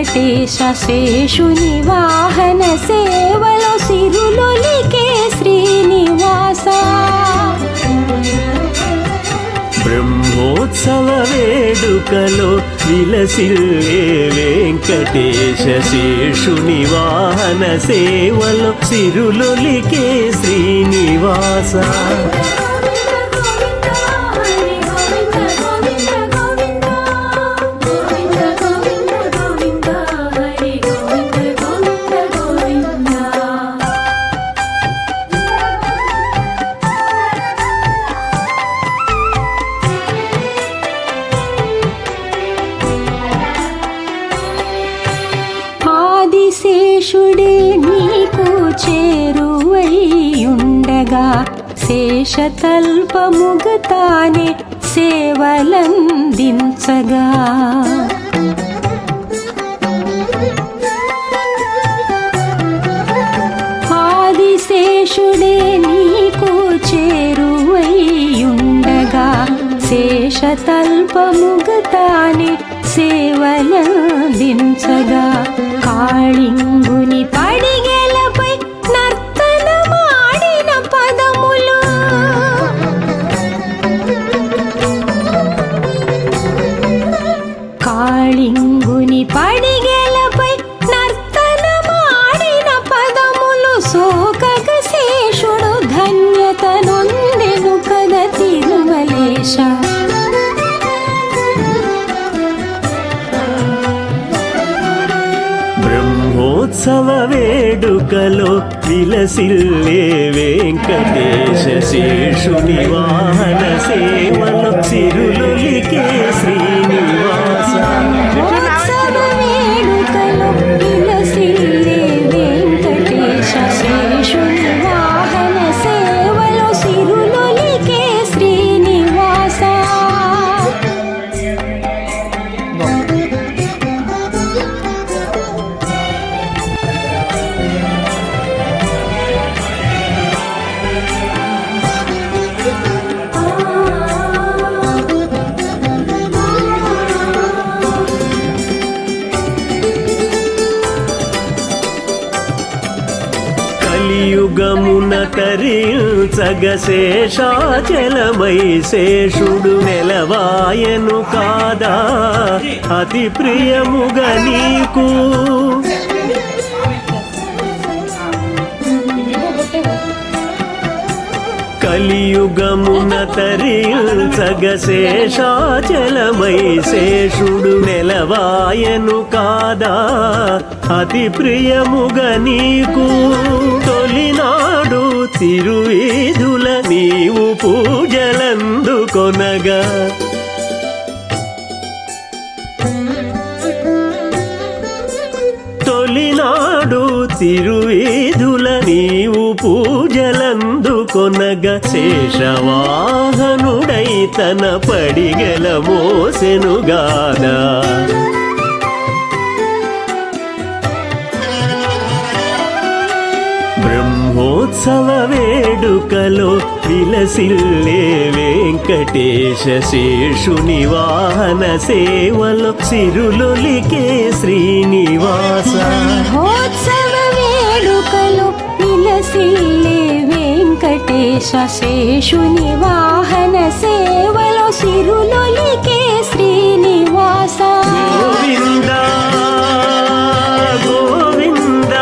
వెంకటేశ శేషుని వాహన సేవలో సిరులొలికే శ్రీనివాస. బ్రహ్మోత్సవ వేడుకలో విలసిల్లే వెంకటేశ శేషుని వాహన సేవలో సిరులొలికే శ్రీనివాస. శేషుడే నీకు చేరువైయుండగా శేషతల్పముగతానే సేవలందించగా. ఆదిశేషుడే నీకు చేరువైయుండగా శేషతల్పముగతానే సేవలందించగా. కాళింగుని పడిగెలపై నర్తనమాడిన పదములు కాళింగుని పడిగెలపై నర్తనమాడిన పదములు సోకగ శేషుడు ధన్యత నొందెను కద తిరుమలేశ. బ్రహ్మోత్సవ వేడుకలో విలసిల్లే వెంకటేశ శేషుని వాహన సేవలో సిరులొలికే శ్రీనివాస. బ్రహ్మోత్సవ వేడుకలో విలసిల్లే వెంకటేశ శేషుని వాహన సేవలో సిరులొలికే శ్రీనివాస. కలియుగమున తరించగ శేషాచలమై శేషుడు నెలవాయను కాదా అతి ప్రియముగ నీకు. కలియుగమున తరించగ శేషాచలమై శేషుడు నెలవాయను కాదా అతి ప్రియముగ నీకు. తొలినాడు తిరువీధుల నీవు పూజలందుకొనగా తొలినాడు తిరువీధుల నీవు పూజలందుకొనగ శేషవాహనుడై తన పడిగెల మోసెనుగాదా. బ్రహ్మోత్సవ వేడుకలో విలసిల్లే వెంకటేశ శేషుని వాహన సేవలో సిరులొలికే శ్రీనివాస. బ్రహ్మోత్సవ వేడుకలో విలసిల్లే వెంకటేశ శేషుని వాహన సేవలో సిరులొలికే శ్రీనివాస. గోవింద గోవింద